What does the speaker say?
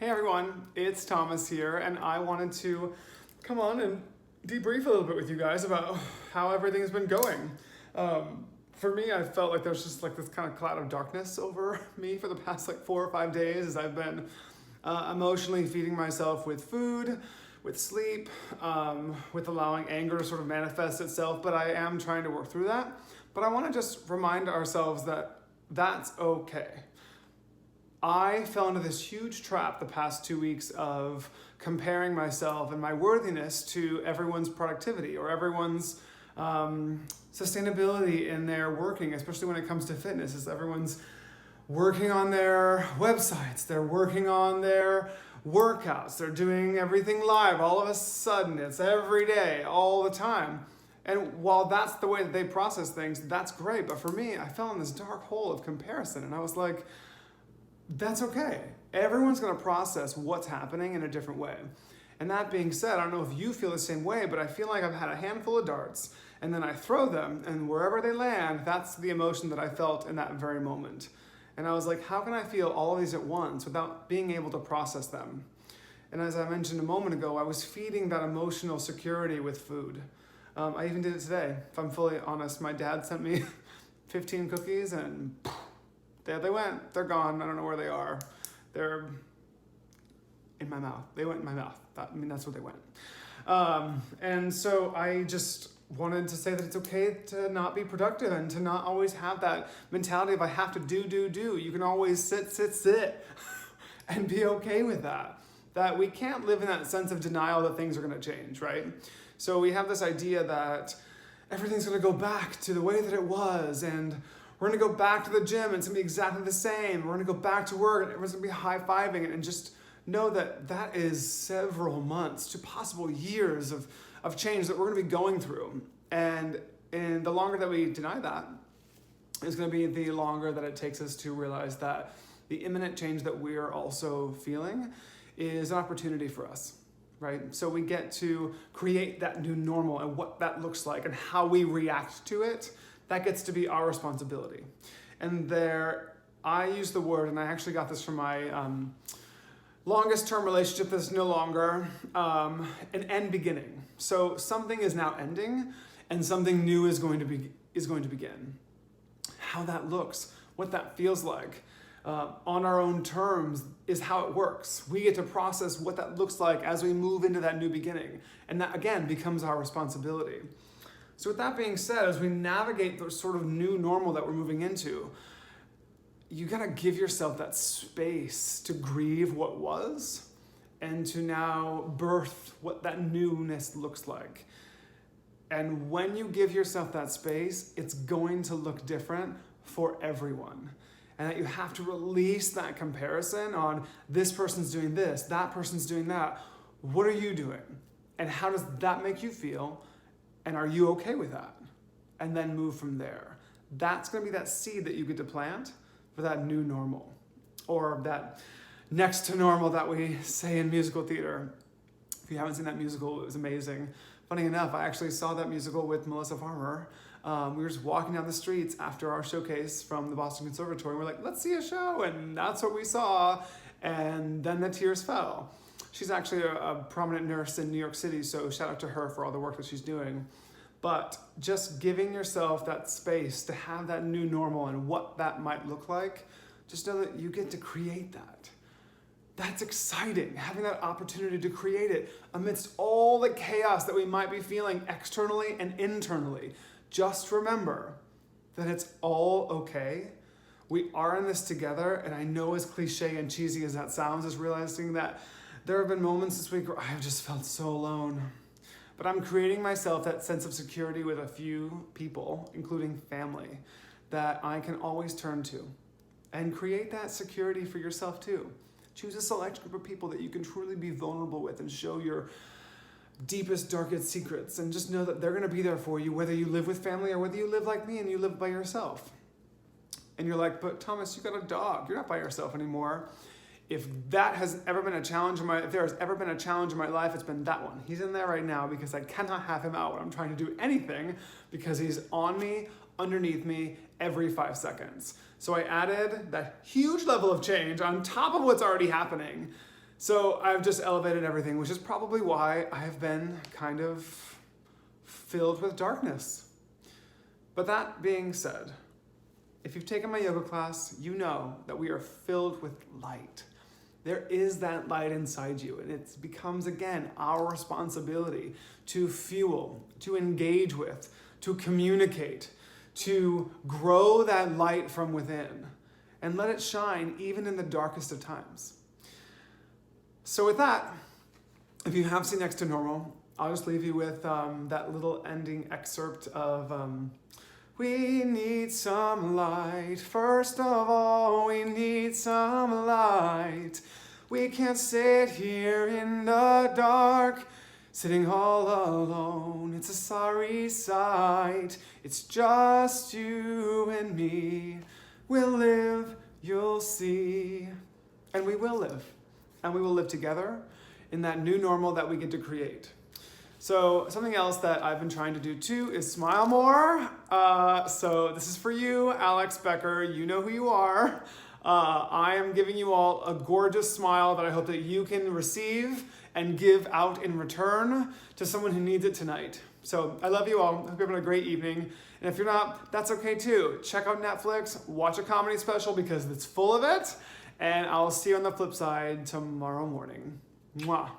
Hey everyone, it's Thomas here, and I wanted to come on and debrief a little bit with you guys about how everything's been going. For me, I felt like there's just like this kind of cloud of darkness over me for the past like 4 or 5 days as I've been emotionally feeding myself with food, with sleep, with allowing anger to sort of manifest itself, but I am trying to work through that. But I want to just remind ourselves that that's okay. I fell into this huge trap the past 2 weeks of comparing myself and my worthiness to everyone's productivity or everyone's sustainability in their working, especially when it comes to fitness, is everyone's working on their websites, they're working on their workouts, they're doing everything live. All of a sudden, it's every day, all the time. And while that's the way that they process things, that's great. But for me, I fell in this dark hole of comparison, and I was like, that's okay. Everyone's going to process what's happening in a different way. And that being said, I don't know if you feel the same way, but I feel like I've had a handful of darts and then I throw them, and wherever they land, that's the emotion that I felt in that very moment. And I was like, how can I feel all of these at once without being able to process them? And as I mentioned a moment ago, I was feeding that emotional security with food. I even did it today. If I'm fully honest, my dad sent me 15 cookies and there they went. They're gone. I don't know where they are. They're in my mouth. They went in my mouth. That's where they went. And so I just wanted to say that it's okay to not be productive and to not always have that mentality of I have to do. You can always sit and be okay with that. That we can't live in that sense of denial that things are going to change, right? So we have this idea that everything's going to go back to the way that it was, and we're going to go back to the gym and it's going to be exactly the same. We're going to go back to work and everyone's going to be high-fiving it, and just know that that is several months to possible years of change that we're going to be going through. And the longer that we deny that is going to be the longer that it takes us to realize that the imminent change that we are also feeling is an opportunity for us, right? So we get to create that new normal, and what that looks like and how we react to it, that gets to be our responsibility. And there, I use the word, and I actually got this from my longest term relationship that's no longer an end beginning. So something is now ending and something new is going to begin. How that looks, what that feels like, on our own terms is how it works. We get to process what that looks like as we move into that new beginning. And that again becomes our responsibility. So with that being said, as we navigate the sort of new normal that we're moving into, you gotta give yourself that space to grieve what was and to now birth what that newness looks like. And when you give yourself that space, it's going to look different for everyone. And that you have to release that comparison on this person's doing this, that person's doing that. What are you doing? And how does that make you feel? And are you okay with that? And then move from there. That's going to be that seed that you get to plant for that new normal, or that next to normal that we say in musical theater. If you haven't seen that musical, it was amazing. Funny enough, I actually saw that musical with Melissa Farmer. We were just walking down the streets after our showcase from the Boston Conservatory. We're like, let's see a show. And that's what we saw. And then the tears fell. She's actually a prominent nurse in New York City, so shout out to her for all the work that she's doing. But just giving yourself that space to have that new normal and what that might look like, just know that you get to create that. That's exciting, having that opportunity to create it amidst all the chaos that we might be feeling externally and internally. Just remember that it's all okay. We are in this together, and I know as cliche and cheesy as that sounds, is realizing that there have been moments this week where I have just felt so alone. But I'm creating myself that sense of security with a few people, including family, that I can always turn to. And create that security for yourself too. Choose a select group of people that you can truly be vulnerable with and show your deepest, darkest secrets. And just know that they're going to be there for you, whether you live with family or whether you live like me and you live by yourself. And you're like, but Thomas, you got a dog. You're not by yourself anymore. If that has ever been a challenge if there has ever been a challenge in my life, it's been that one. He's in there right now because I cannot have him out when I'm trying to do anything because he's on me, underneath me, every 5 seconds. So I added that huge level of change on top of what's already happening So I've just elevated everything, which is probably why I have been kind of filled with darkness. But that being said, if you've taken my yoga class, you know that we are filled with light. There is that light inside you, and it becomes, again, our responsibility to fuel, to engage with, to communicate, to grow that light from within, and let it shine even in the darkest of times. So with that, if you have seen Next to Normal, I'll just leave you with that little ending excerpt of we need some light. First of all, we need some light. We can't sit here in the dark, sitting all alone. It's a sorry sight. It's just you and me. We'll live, you'll see. And we will live. And we will live together in that new normal that we get to create. So something else that I've been trying to do too is smile more. So this is for you, Alex Becker. You know who you are. I am giving you all a gorgeous smile that I hope that you can receive and give out in return to someone who needs it tonight. So I love you all. Hope you're having a great evening. And if you're not, that's okay too. Check out Netflix, watch a comedy special because it's full of it. And I'll see you on the flip side tomorrow morning. Mwah.